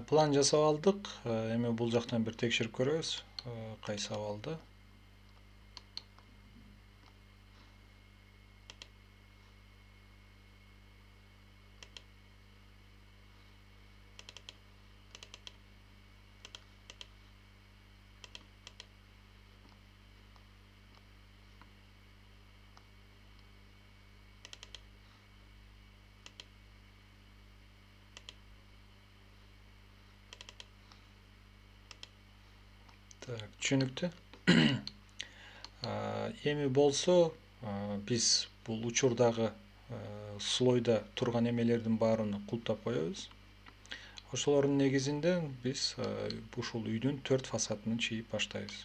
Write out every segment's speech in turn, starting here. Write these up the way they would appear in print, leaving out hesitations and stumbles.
План жасап алдык. Эми бул жактан бир текшерип көрөбүз. Кайсы абалда. Так, түшүнүктүү. Эми болсо биз бул учурдагы слойда турган эмелердин баарын култап коебуз. Ошолордун негизинде биз ушул үйдүн 4 фасадын чийип баштайбыз.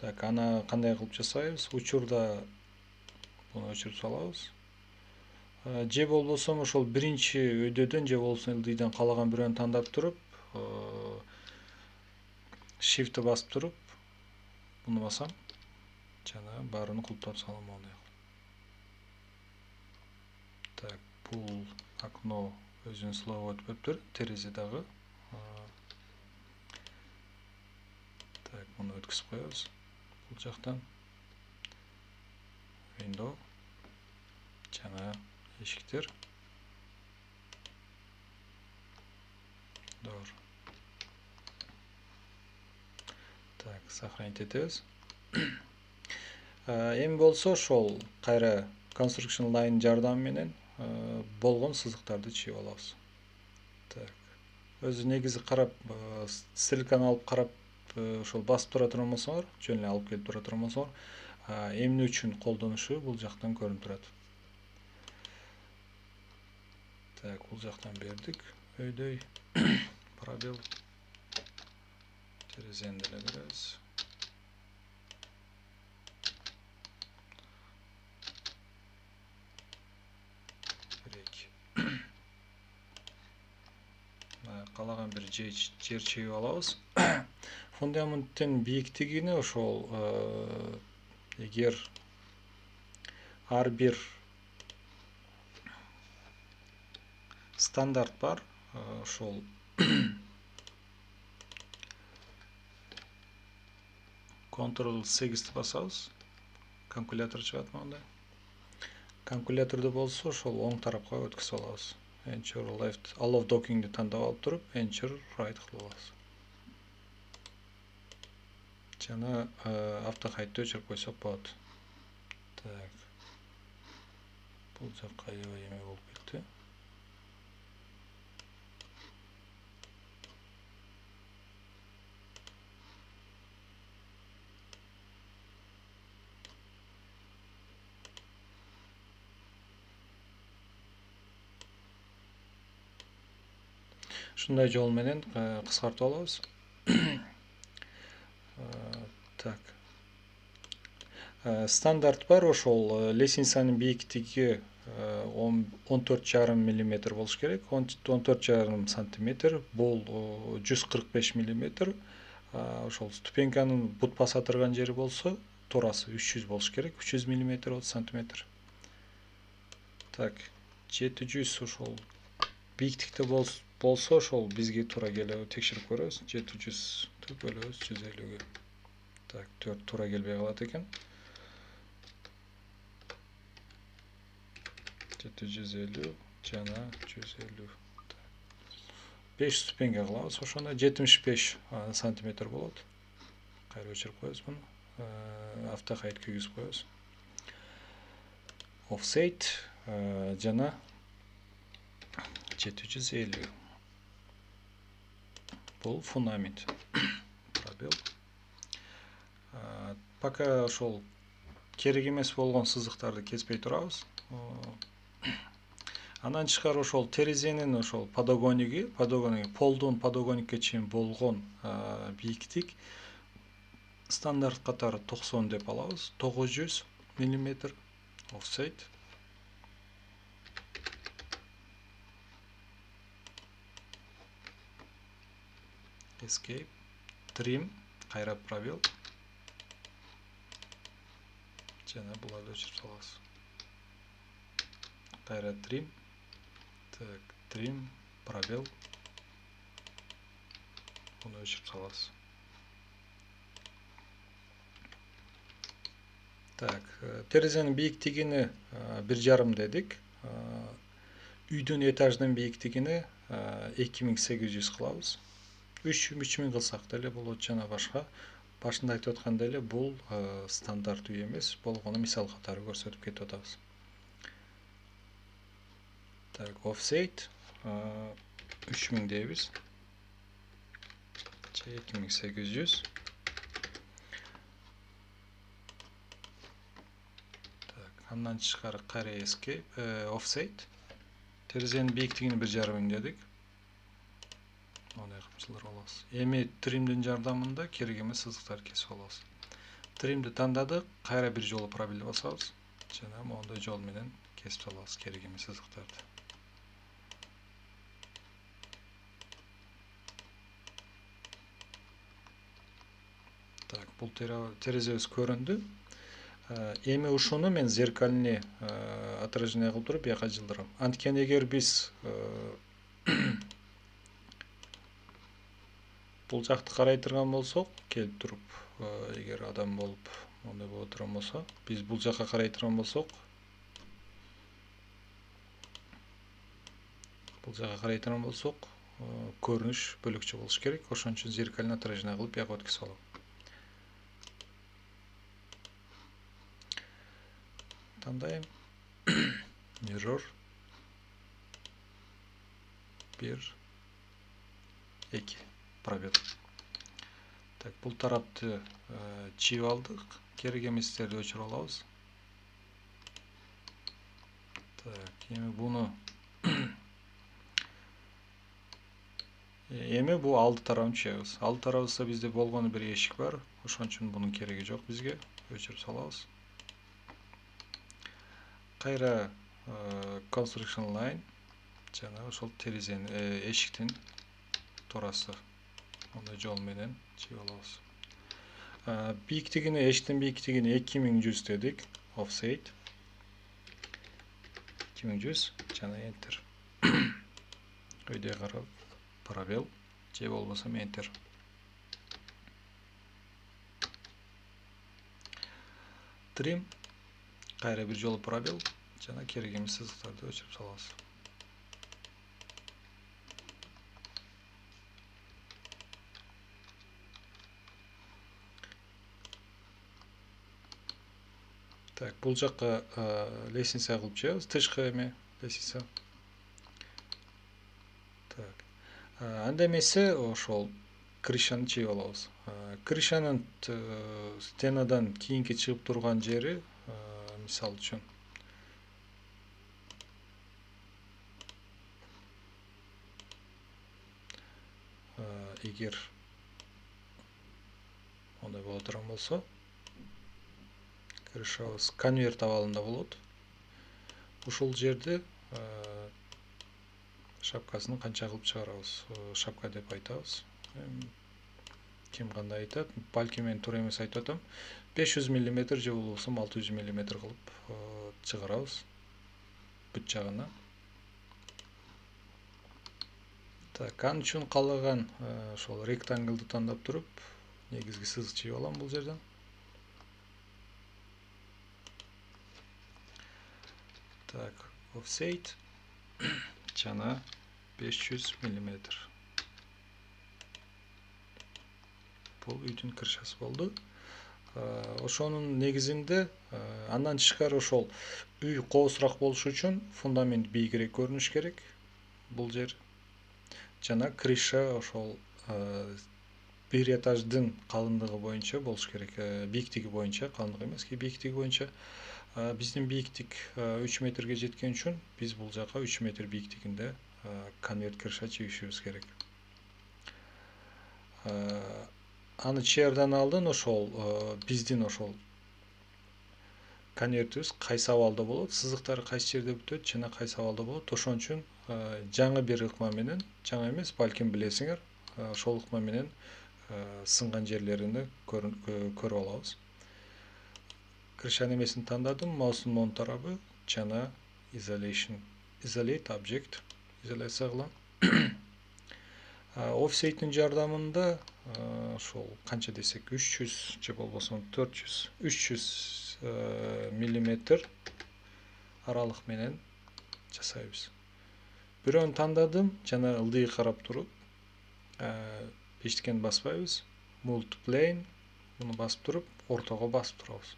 Так, аны кандай кылып жасайбыз? Учурда буну өчүрүп салабыз. Же болбосо ошол биринчи өйдөдөн же болбосо ылдыйдан калаган бирөөнү тандап туруп, shift'и басып туруп, буну басам, жана баарын култап салам моундай. Так, бул окно өзүн слоо өтүп кетиптир, терезе дагы. Так, буну өткүзүп коебуз. Бул жактан window жана эшиктер. Door. Так, сохранить этебиз. Эми болсо ошол кайра construction line жардамы менен болгон сызыктарды чийип алабыз. Так. Өзү негизи карап, ссылканы алып карап, ошол басып тура турган болсоңор, жөн эле алып келип тура турган болсоңор, эмне үчүн колдонушу бул жактан көрүнүп турат. Так, бул жактан бердик. Өйдөй, пробел. Терезени деле беребиз. Калаган бир жер чийип алабыз. Фундаменттин бийиктигини ошол эгер ар бир стандарт бар, ошол Ctrl+8 басабыз, калькулятор чыгат мондай. Калькулятордо болсо ошол оң тарапка өткүзүп алабыз. Enter left, all of docking'ди тандап алып туруп, enter right кылып алабыз. Жана автохайтты өчүрүп койсок болот. Так. Бул жакка аябай эме болуп кетти. Ушундай жол менен кыскартып алабыз. Так. Стандарт бар, ошол лестницанын бийиктиги 14,5 мм болуш керек. 14,5 см, бул 145 мм. Ошол ступеньканын бут баса турган жери болсо, туурасы 300 болуш керек. 300 мм 30 см. Так, 700 ошол бийиктикте болсо ошол бизге туура келип текшерип көрөбүз. 700 бөлөбүз 150-гө. Так, 4 туура келбей калат экен. 750 жана 150. 5 ступеньге кылабыз. Ошондо 75 сантиметр болот. Кайра өчүрүп коебуз буну. Автохайт күйгүзүп коебуз. Offset жана 750. Бул фундамент. Пробел. Пока ошол керек эмес болгон сызыктарды кеспей турабыз. Андан тышкары ошол терезенин ошол подогониги, полдон подогоникке чейин болгон бийиктик стандарт катары 90 деп алабыз. 900 мм offset. Escape, trim, кайра пробел. Жана буларды өчүрүп салабыз. кайра трим. Так, трим, пробел. Bunu өшіріп саласыз. Так, терезенің биіктігіне 1,5 дедік. Үйдің этаждың биіктігіне 2800 қылабыз. 3000 қылсақ деле болот, жана башка. Башында айтып аткандай эле бул стандарт үй эмес, болгону мисал катары көрсөтүп кетип атабыз. Так, offset 3000 дейбиз. 2800. Так, андан тышкары кайра escape offset. Терезенин бийиктигин 1,5 дедик. Мындай кымчылар алабыз. Эми тримдин жардамында керек эмес сызыктар кесип алабыз. Тримди тандадык, кайра бир жолу пробелди басабыз. Жана моундай жол менен кесип салабыз керек эмес сызыктарды. Так, бул терезебиз көрүндү. Эми ушуну мен зеркальный отражение кылып туруп бияка жылдырам. Анткени эгер биз бул жакты карай турган болсок, келип туруп, эгер адам болуп мондай боло турган болсо, биз бул жакка карай турган болсок, көрүнүш бөлөкчө болуш керек. Ошон үчүн зеркальный отражение кылып бияка өткөзүп алам. Тандайм. Mirror 1 2 пробел. Так, бул тарапты чийип алдык. Керек эместерди өчүрүп алабыз. Так, эми бул алды тарабын чыябыз. Алды тарабыбызда бизде болгону бир эшик бар. Ошон үчүн бунун кереги жок бизге. Өчүрүп салабыз. Кайра construction line жана ошол терезенин эшиктин турасы мондай жол менен чыйып алабыз. Бийиктигине, эшиктин бийиктигине 2100 дедик. Offset 2100 жана enter. Өйдө карап пробел же болбосо enter. Trim кайра бир жолу пробел жана керек эмес сызыктарды өчүрүп салабыз. Так, бул жакка лестница кылып чыгабыз, тышкы эме лестница. Так. Анда эмесе ошол крышаны чыйып алабыз. Крышанын стенадан кийинки чыгып турган жери, мисал үчүн эгер мондай боло турган болсо, крышабыз конверт абалында болот. Ушул жерде шапкасын канча кылып чыгарабыз? Шапка деп айтабыз. Ким кандай айтат? Балки мен туура эмес айтып атам. 500 мм же болбосо 600 мм кылып чыгарабыз бүт жагына. Так, ан үчүн каалаган ошол ректанглды тандап туруп, негизги сызык чыйып алам бул жерден. Так, offset жана 500 мм. Бул үйдүн крышасы болду. Ошонун негизинде андан тышкары ошол үй коосураак болуш үчүн фундамент бийигирээк көрүнүш керек. Бул жер жана крыша ошол бир этаждын калындыгы боюнча болуш керек. Бийиктиги боюнча, калындыгы эмес, бийиктиги боюнча. Биздин бийиктик 3 метрге жеткен үчүн биз бул жака 3 метр бийиктигинде конверт крыша чыгышыбыз керек. Аны чыярдан алдын ошол биздин ошол конвертибиз кайсы абалда болот, сызыктары кайсы жерде бүтөт жана кайсы абалда болот. Ошон үчүн жаңы бир ыкма менен, жаңы эмес, балким билесиңер, ошол ыкма менен сынган жерлеринде көрүп алабыз. Крышанын эмесин тандадым, маустун оң тарабы жана isolate object изоляция кылам. Offset'in жардамында ошол канча десек 300 же болбосо 400 300 миллиметр аралык менен жасайбыз. Бирөөнү тандадым жана ылдыйга карап туруп эчтекени баспайбыз. Multiplane муну басып туруп ортого басып турабыз.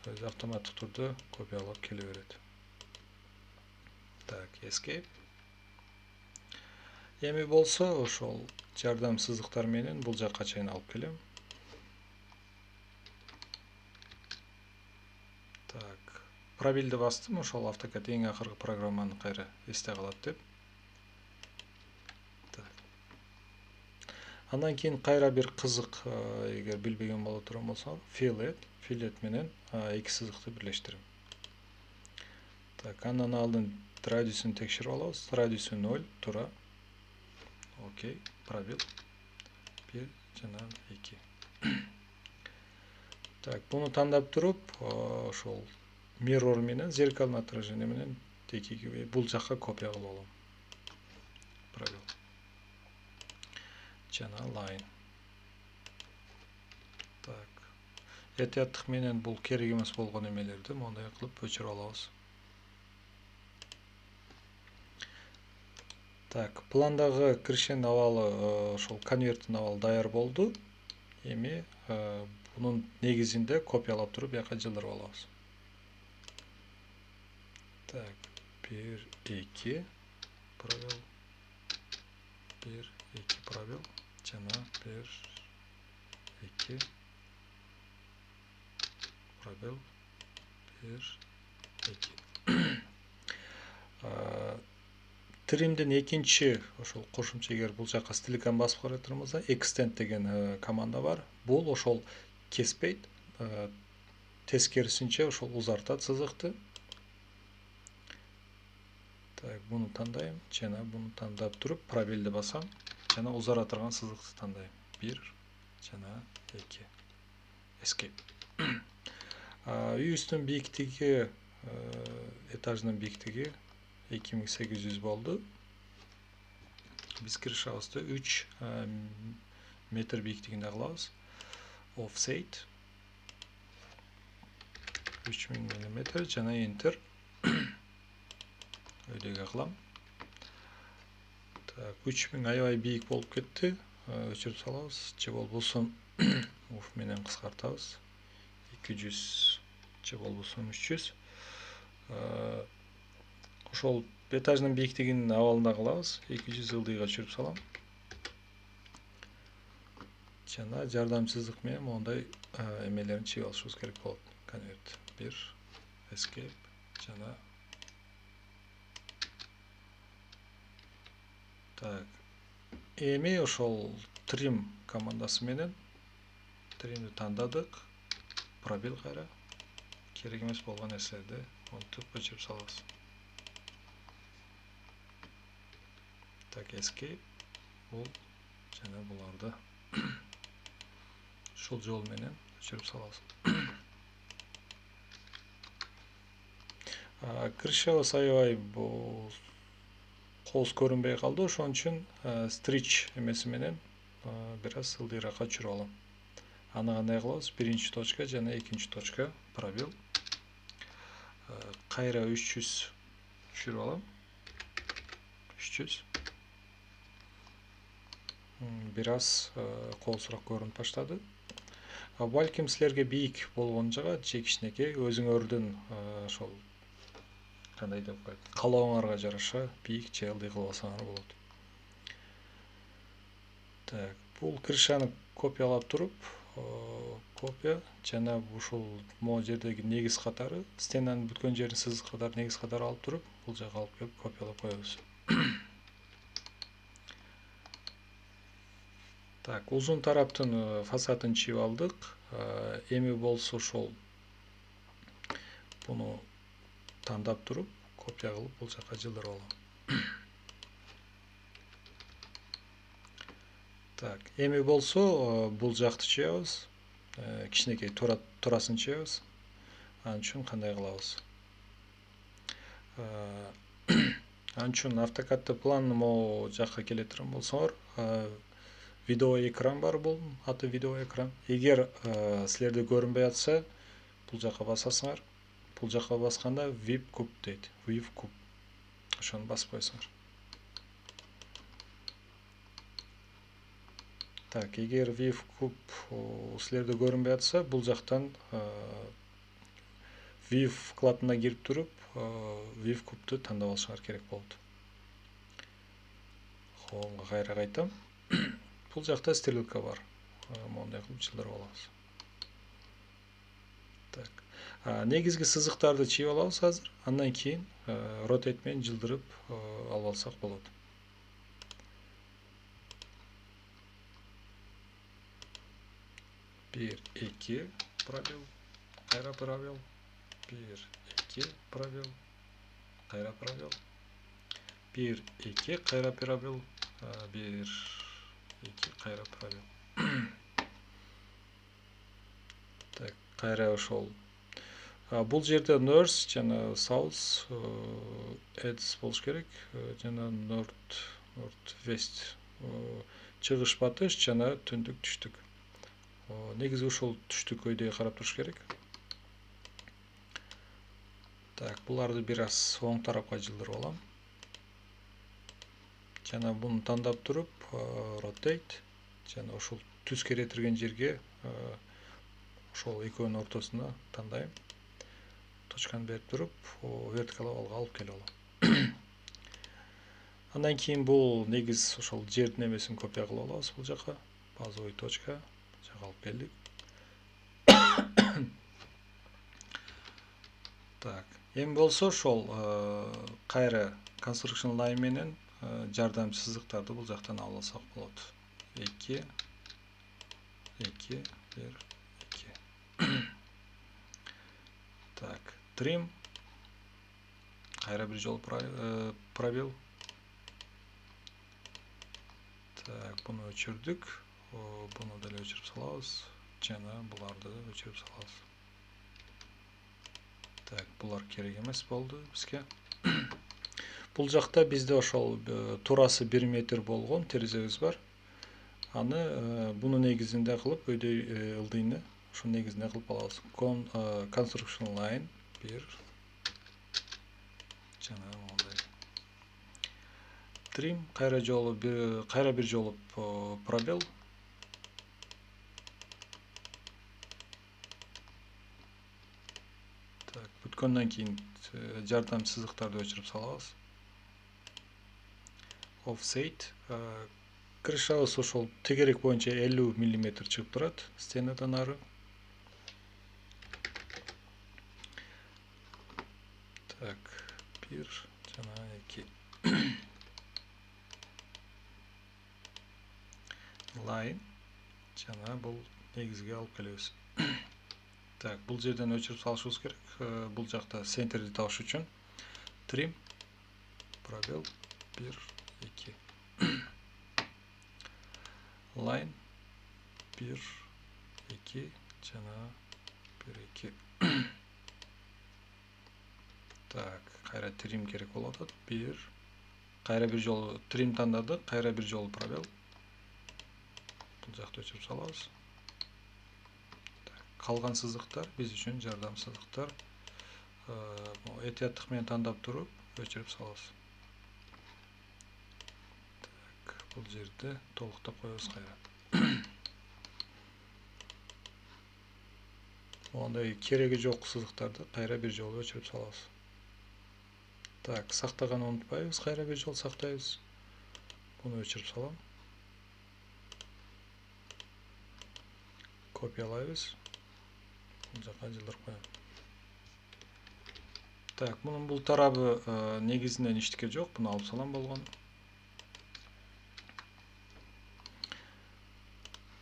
Өзү автоматтык түрдө копиялап келе берет. Так, escape. Эми болсо ошол жардам сызыктар менен бул жакка чейин алып келем. Так, пробелди бастым, ошол AutoCAD эң акыркы программаны кайра эсте калат деп. Так. Андан кийин кайра бир кызык, эгер билбеген боло турган болсоңор, fillet менен эки сызыкты бирлештирем. Так, андан алдын радиусун текшерип алабыз. Радиусу 0 тура. Окей, пробел 1 жана 2. Так, буну тандап туруп, ошол mirror менен, зеркальный отражение менен текиги бул жакка копия кылып алам. Пробел. Жана line. Так. Этияттык менен бул керек эмес болгон эмелерди мондай кылып өчүрүп алабыз. Так, пландагы киришен абалы, ошол конверттин абалы даяр болду. Эми бунун негизинде копиялап туруп бияка жылдырып алабыз. Так, 1 2 пробел 1 2 пробел жана 1 2 пробел 1 2. Trim'den экинчи ошол кошумча, эгер бул жакка стиликаны басып карай турганбызда, extend деген команда бар. Бул ошол кеспейт, тескерисинче ошол узартат сызыкты. Так, буну тандайм, жана буну тандап туруп пробелди басам, жана узара турган сызыкты тандайм. 1 жана 2. Escape. Үйүбүздүн бийиктиги, этаждын бийиктиги 2800 болду. Биз киришабызды 3 метр бийиктигинде кылабыз. Offset 3000 мм жана enter. Өйдөгө кылам. Так, 3000 аябай бийик болуп кетти. Өчүрүп салабыз. Же болбосо уф менен кыскартабыз. 200 же болбосо 300. Ошол этаждын бийиктигинин абалында кылабыз. 200 ылдыйга өчүрүп салам. Жана жардам сызык менен мондай эмелерин чыгып алышыбыз керек болот. Конверт 1 escape жана так. Эми ошол trim командасы менен trimди тандадык. Пробел кайра. Керек эмес болгон нерселерди монтуп өчүрүп салабыз. Так, escape бул жана буларды ушул жол менен өчүрүп салабыз. Киришебиз аябай бул кооз көрүнбөй калды, ошон үчүн stretch эмеси менен бир аз ылдыйраакка өчүрүп алам. Аны кандай кылабыз? Биринчи точка жана экинчи точка пробел. Кайра 300 түшүрүп алам. 300. Бир аз коозураак көрүнүп баштады. Балким силерге бийик болгон жага же кичинекей, өзүңөрдүн ошол кандай деп коет, каалооңорго жараша бийик же ылдый кылып алсаңар болот. Так, бул крышаны копиялап туруп, копия жана ушул могу жердеги негиз катары, стенанын бүткөн жерин сызык катары негиз катары алып туруп, бул жакка алып келип копиялап коебуз. Так, узун тараптын фасадын чийип алдык. Эми болсо ошол буну тандап туруп, копия кылып бул жакка жылдырып алам. Так, эми болсо бул жакты чыябыз. Кичинекей турасын чыябыз. Ал үчүн кандай кылабыз? Анын үчүн автокадты планын могу жакка келе турган болсоңор, видео экран бар, бул аты видео экран. Эгер силерде көрүнбөй атса, бул жака басасыңар. Бул жака басканда VIP куб дейт. VIP куб. Ошону басып койсоңор. Так, эгер VIP куб силерде көрүнбөй атса, бул жактан VIP вкладына кирип туруп, VIP кубту тандап алышыңар керек болот. Хоомго кайра кайтам. Бул жакта стрелка бар. Мондай кылып жылдырып алабыз. Так. Негизги сызыктарды чийип алабыз азыр. Андан кийин rotate менен жылдырып алып алсак болот. Bir, iki, пробел, кайра пробел. Bir, iki, пробел, кайра пробел. Bir, iki, кайра пробел. Bir, iki, кайра пробел. Так, кайра ошол. Бул жерде north жана south edge болуш керек, жана north west, чыгыш батыш жана түндүк түштүк. Негизи ушул түштүк өйдөгө карап туруш керек. Так, буларды бир аз оң тарапка жылдырып алам. Жана буну тандап туруп, rotate жана ошол түз керетирген жерге ошол экөөнүн ортосуна тандайм. Точканы берип туруп, вертикал абалга алып келип алам. Андан кийин бул негиз ошол жердин эмесин копия кылып алабыз бул жака. Базовый точка жака алып келдик. Так, эми болсо ошол кайра construction line менен жардамчы сызыктарды бул жактан алып алсак болот. 2 2 1 2. Так, trim. Кайра бир жолу пробел. Так, буну өчүрдүк. Буну деле өчүрүп салабыз. Жана буларды өчүрүп салабыз. Так, булар керек эмес болду бизге. Бул жакта бизде ошол турасы 1 метр болгон терезебиз бар. Аны буну негизинде кылып, өйдөй ылдыйны ошо негизинде кылып алабыз. Construction line 1 жана мондай. Trim кайра бир жолу пробел. Так, бүткөндөн кийин жардам сызыктарды өчүрүп салабыз. Offset крышабыз ошол тегерек боюнча 50 мм чыгып турат стенадан ары. Так, 1 жана 2. Line жана бул негизге алып келебиз. Так, бул жерден өчүрүп салышыбыз керек. Бул жакта центрди табыш үчүн trim пробел 1 2. Line 1 2 жана 1 2. Так, кайра trim керек болуп атат. 1 кайра бир жолу trim тандадык, кайра бир жолу пробел. Бул жакты өчүрүп салабыз. Калган сызыктар биз үчүн жардам сызыктар. Этияттык менен тандап туруп өчүрүп салабыз. Так, бул жерде толуктап коебуз кайра. Мондай кереги жок сызыктарды кайра бир жолу өчүрүп салабыз. Так, сактаганы унутпайбыз, кайра бир жолу сактайбыз. Буну өчүрүп салам. Копиялайбыз. Бул жака жылдырып коем. Так, мунун бул тарабы негизинен эчтеке жок, буну алып салам болгону.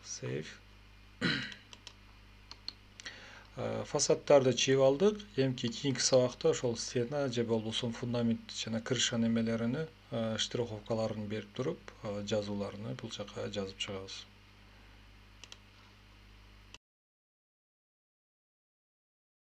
Save. Фасадтарды чийип алдык. Эмки кийинки сабакта ошол стена же болбосо фундамент жана крышанын эмелерини, штриховкаларын берип туруп, жазууларны бул жака жазып чыгабыз.